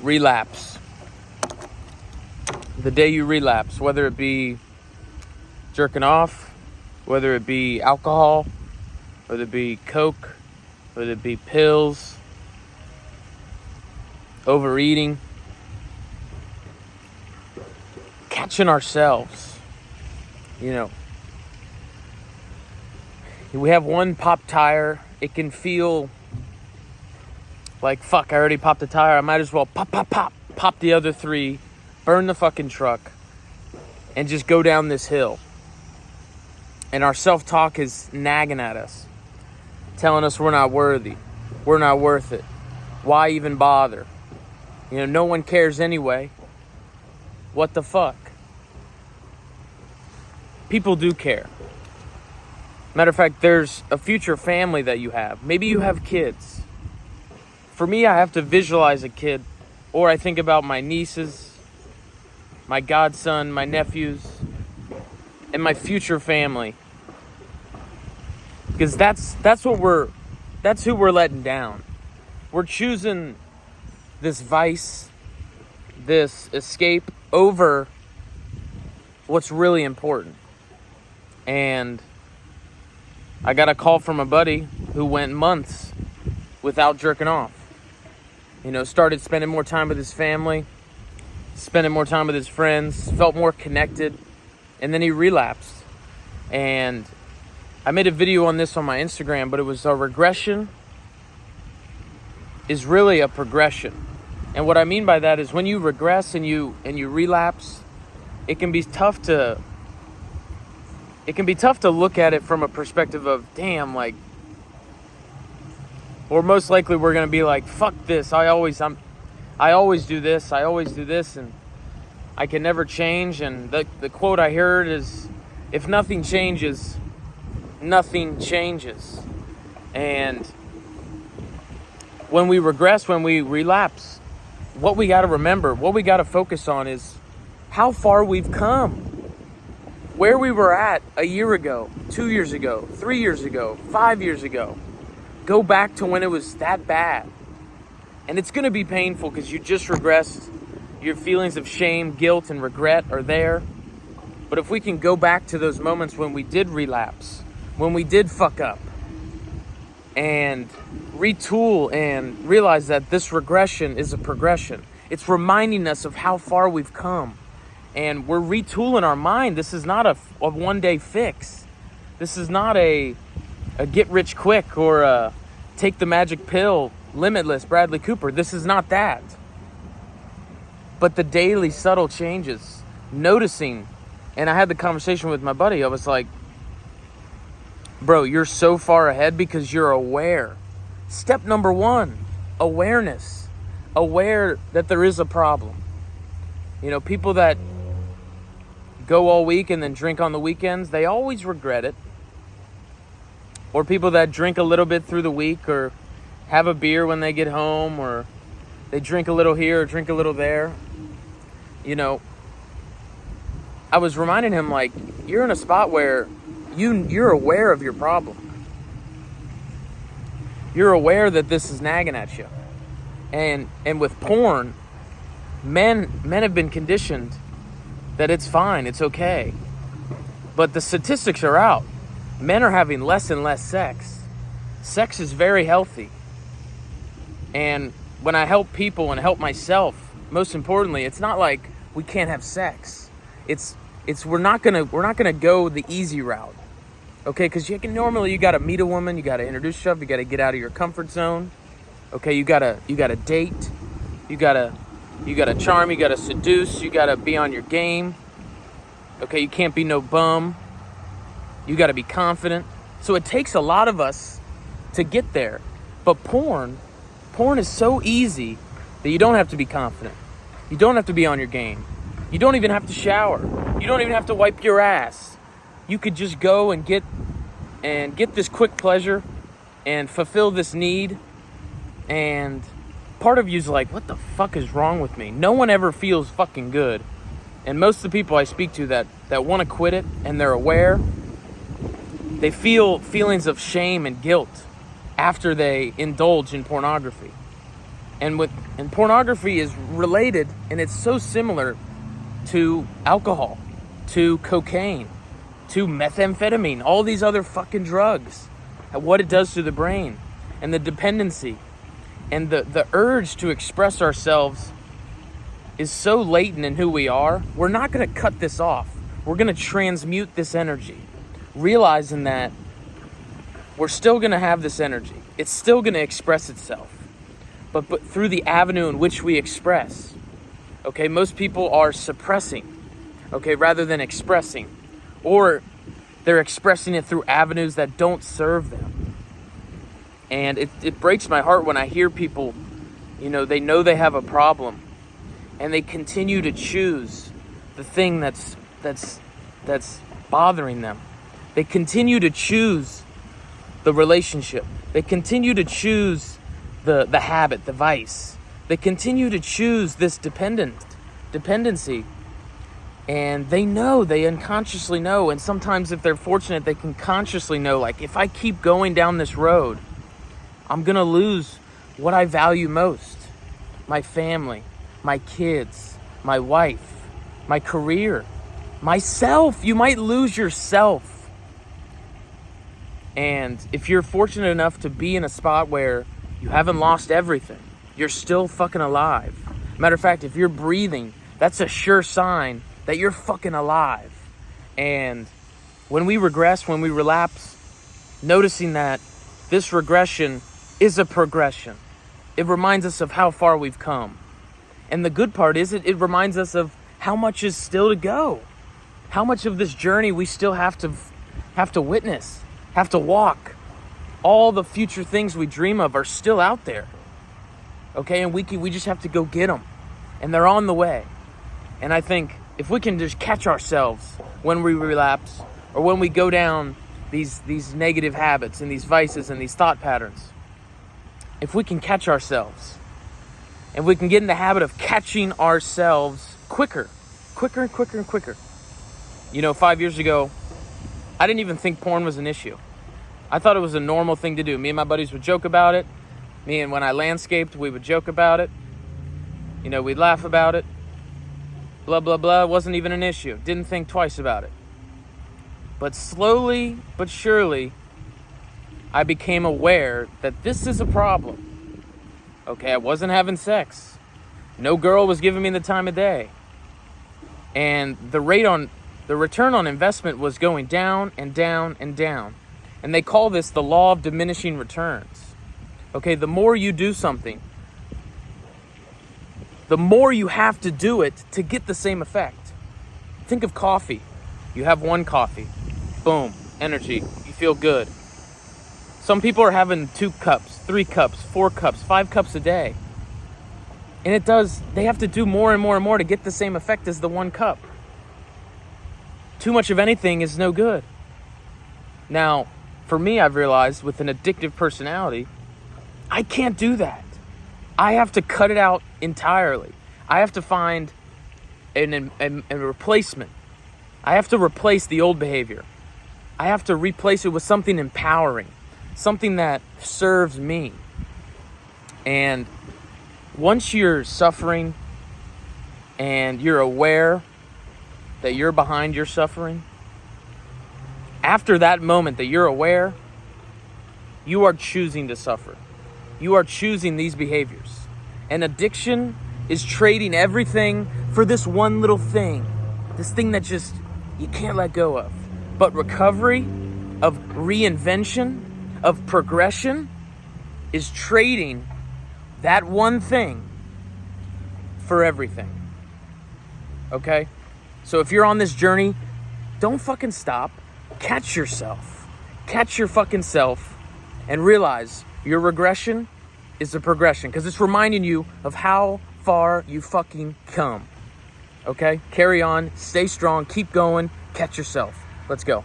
relapse. The day you relapse, whether it be jerking off, whether it be alcohol, whether it be coke, whether it be pills, overeating, catching ourselves. We have one pop tire. It can feel like, fuck, I already popped the tire. I might as well pop the other three, burn the fucking truck, and just go down this hill. And our self-talk is nagging at us, telling us we're not worthy. We're not worth it. Why even bother? No one cares anyway. What the fuck? People do care. Matter of fact, there's a future family that you have. Maybe you have kids. For me, I have to visualize a kid, or I think about my nieces, my godson, my nephews, and my future family. Because that's who we're letting down. We're choosing this vice, this escape over what's really important. And I got a call from a buddy who went months without jerking off. Started spending more time with his family, spending more time with his friends, felt more connected, and then he relapsed. And I made a video on this on my Instagram, but it was a regression is really a progression. And what I mean by that is when you regress and you relapse, it can be tough to look at it from a perspective of, damn, like, or most likely we're going to be like, fuck this. I always do this. And I can never change. And the quote I heard is, if nothing changes, nothing changes. And when we regress, when we relapse, what we got to remember, what we got to focus on is how far we've come. Where we were at a year ago, 2 years ago, 3 years ago, 5 years ago. Go back to when it was that bad. And it's going to be painful because you just regressed. Your feelings of shame, guilt, and regret are there. But if we can go back to those moments when we did relapse, when we did fuck up, and retool and realize that this regression is a progression. It's reminding us of how far we've come. And we're retooling our mind. This is not a one-day fix. This is not a get rich quick or a take the magic pill, limitless Bradley Cooper. This is not that. But the daily subtle changes, noticing. And I had the conversation with my buddy. I was like, bro, you're so far ahead because you're aware. Step number 1, awareness. Aware that there is a problem. People that go all week and then drink on the weekends, they always regret it. Or people that drink a little bit through the week or have a beer when they get home, or they drink a little here or drink a little there. I was reminding him, like, you're in a spot where you're aware of your problem. You're aware that this is nagging at you. And with porn, men have been conditioned that it's fine, it's okay. But the statistics are out. Men are having less and less sex. Sex is very healthy. And when I help people and help myself, most importantly, it's not like we can't have sex. It's we're not gonna go the easy route. Okay, because you gotta meet a woman, you gotta introduce yourself, you gotta get out of your comfort zone. Okay, you gotta date, you gotta charm, you gotta seduce, you gotta be on your game. Okay, you can't be no bum. You gotta be confident. So it takes a lot of us to get there. But porn is so easy that you don't have to be confident. You don't have to be on your game. You don't even have to shower. You don't even have to wipe your ass. You could just go and get this quick pleasure and fulfill this need. And part of you's like, what the fuck is wrong with me? No one ever feels fucking good. And most of the people I speak to that want to quit it and they're aware, they feel feelings of shame and guilt after they indulge in pornography. And pornography is related, and it's so similar to alcohol, to cocaine, to methamphetamine, all these other fucking drugs, and what it does to the brain, and the dependency, and the urge to express ourselves is so latent in who we are. We're not going to cut this off. We're going to transmute this energy, realizing that we're still going to have this energy. It's still going to express itself, but through the avenue in which we express. Okay, most people are suppressing, okay, rather than expressing, or they're expressing it through avenues that don't serve them. And it breaks my heart when I hear people, they know they have a problem, and they continue to choose the thing that's bothering them. They continue to choose the relationship. They continue to choose the habit, the vice. They continue to choose this dependency. And they unconsciously know. And sometimes if they're fortunate, they can consciously know, like, if I keep going down this road, I'm going to lose what I value most. My family, my kids, my wife, my career, myself. You might lose yourself. And if you're fortunate enough to be in a spot where you haven't lost everything, you're still fucking alive. Matter of fact, if you're breathing, that's a sure sign that you're fucking alive. And when we regress, when we relapse, noticing that this regression is a progression. It reminds us of how far we've come. And the good part is it reminds us of how much is still to go. How much of this journey we still have to witness, have to walk. All the future things we dream of are still out there. Okay, and we just have to go get them. And they're on the way. And I think if we can just catch ourselves when we relapse, or when we go down these negative habits and these vices and these thought patterns, if we can catch ourselves, and we can get in the habit of catching ourselves quicker and quicker. 5 years ago, I didn't even think porn was an issue. I thought it was a normal thing to do. Me and my buddies would joke about it. When I landscaped, we would joke about it. We'd laugh about it. Blah, blah, blah. It wasn't even an issue. Didn't think twice about it. But slowly but surely, I became aware that this is a problem. Okay, I wasn't having sex. No girl was giving me the time of day. And the return on investment was going down and down and down. And they call this the law of diminishing returns. Okay, the more you do something, the more you have to do it to get the same effect. Think of coffee. You have one coffee. Boom, energy. You feel good. Some people are having 2 cups, 3 cups, 4 cups, 5 cups a day. And they have to do more and more and more to get the same effect as the 1 cup. Too much of anything is no good. Now, for me, I've realized with an addictive personality, I can't do that. I have to cut it out entirely. I have to find a replacement. I have to replace the old behavior. I have to replace it with something empowering, something that serves me. And once you're suffering and you're aware that you're behind your suffering, after that moment that you're aware, you are choosing to suffer. You are choosing these behaviors. And addiction is trading everything for this one little thing. This thing that just you can't let go of. But recovery, of reinvention, of progression, is trading that one thing for everything. Okay? So if you're on this journey, don't fucking stop. Catch yourself. Catch your fucking self and realize your regression is a progression, because it's reminding you of how far you fucking come. Okay? Carry on. Stay strong. Keep going. Catch yourself. Let's go.